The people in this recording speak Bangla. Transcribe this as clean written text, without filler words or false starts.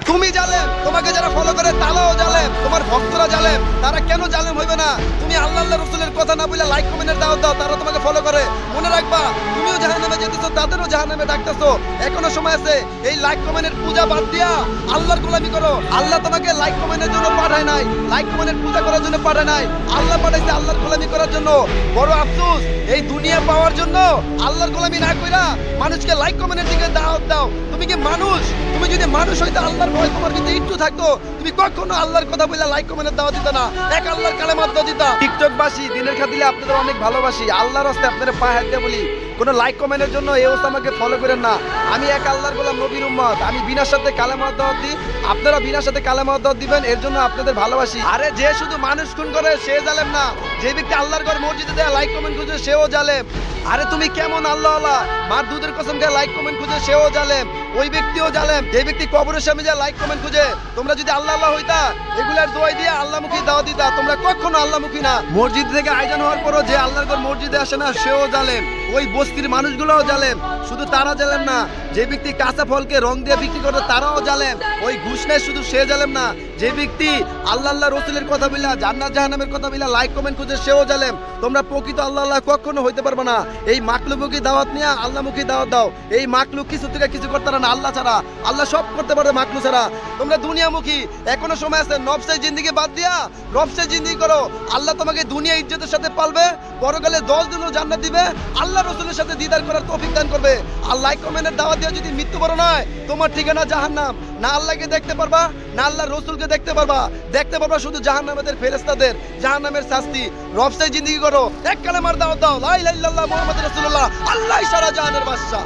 তুমি জালেম, তোমাকে যারা ফলো করে তারাও জালেম, তোমার ভক্তরা জালেম, তারা কেন জালেম হইবে না? তুমি আল্লাহ রাসূলের কথা না বলে লাইক কমেন্টের দাওয়াত দাও, তারা তোমাকে ফলো করে। মনে রাখবা, তুমিও জাহান্নামে যেতেছো, তাদেরও জাহান্নামে ডাকতেছো। এখনো সময় আছে, এই লাইক কমেন্টের পূজা বাদ দিয়া আল্লাহর গোলামি করো। আল্লাহ তোমাকে লাইক কমেন্টের জন্য পাঠায় নাই, লাইক কমেন্টের পূজা করার জন্য পাঠায় নাই, আল্লাহ পাঠাইছে আল্লাহর গোলামি করার জন্য। বড় আফসোস, এই দুনিয়া পাওয়ার জন্য আল্লাহর গোলামি না কইরা মানুষকে লাইক কমেন্টের দিকে দাওয়াত দাও। তুমি কি মানুষ? তুমি যদি মানুষ হইতে আল্লাহর ভয় তোমার ভিতরে একটু থাকতো, তুমি কখনো আল্লাহর কথা বলে লাইক কমেন্টের দাওয়াত দিত না, এক আল্লাহর কালেমার দাওয়াত দিতা। টিকটকবাসী, দিনের খাতিরে আপনাদের অনেক ভালোবাসি, আল্লাহর রাস্তায় আপনাদের পায়ে হাত দিয়ে বলি, কোনো লাইক কমেন্টের জন্য এই অবস্থা আমাকে ফলো করেন না। আমি এক আল্লাহর গোলাম, নবীর উম্মত, আমি বিনার সাথে কালেমার দাওয়াত দিই, আপনারা বিনার সাথে কালেমার দাওয়াত দিবেন, এর জন্য আপনাদের ভালোবাসি। আরে যে শুধু মানুষ খুন করে সে জালেম না, যে ব্যক্তি আল্লাহর ঘর মসজিদে দেয় লাইক কমেন্ট খুঁজে সেও জালেম। আরে তুমি কেমন আল্লাহ আল্লাহ মার দুধের কসম খেয়ে লাইক কমেন্ট খুঁজে সেও জালেম, ওই ব্যক্তিও জালেম। যে ব্যক্তি কবরের সামনে যায় লাইক কমেন্ট খুঁজে, তোমরা যদি আল্লাহ আল্লাহ হইতা, এগুলার দোয়াই দিয়ে আল্লাহমুখী দাওয়াত দিতা, তোমরা কখনো আল্লাহমুখী না। মসজিদ থেকে আয়োজন হওয়ার পরও যে আল্লাহর ঘর মসজিদে আসে না সেও জালেম, ওই বস্তির মানুষগুলোও জালেম। শুধু তারা জালেম না, যে ব্যক্তি কাঁচা ফলকে রং দিয়ে বিক্রি করে তারাও জালেম, ওই ঘুষ নেয় শুধু সে জালেম না, যে ব্যক্তি আল্লাহ আল্লাহ রসুলের কথা বলা, জান্নাত জাহান্নামের কথা বলা লাইক কমেন্ট খুঁজে সেও জালেম। তোমরা প্রকৃত আল্লাহ আল্লাহ কখনো হইতে পারবে না। এই মাকলুকী দাওয়াত নিয়ে আল্লাহমুখী দাওয়াত দাও। এই মাকলুক কিছু থেকে কিছু করতে পারে না আল্লাহ ছাড়া, আল্লাহ সব করতে পারে মাকলুক ছাড়া। তোমরা দুনিয়ামুখী, এখনো সময় আছে, নফসের জিন্দেগি বাদ দিয়া রফসের জিন্দেগি করো। আল্লাহ তোমাকে দুনিয়া ইজ্জতের সাথে পালবে, পরকালে 10 দিনও জান্নাত দিবে, আল্লাহ রসুলের সাথে দিদার করার তৌফিক দান করবে। আর লাইক কমেন্টের দাওয়াত দিয়ে যদি মৃত্যুবরণ হয়, তোমার ঠিকানা জাহান্নাম। না আল্লাহকে দেখতে পারবা, না আল্লাহ রসুলকে দেখতে পারবা, দেখতে পারবা শুধু জাহান্নামের ফেরেশতাদের, জাহান্নামের শাস্তি। রফসে জিন্দেগি করো, এক কালেমার দাওয়াত দাও, লা ইলাহা ইল্লাল্লাহ মুহাম্মাদুর রাসূলুল্লাহ, আল্লাহ সারা জাহানের বাদশা।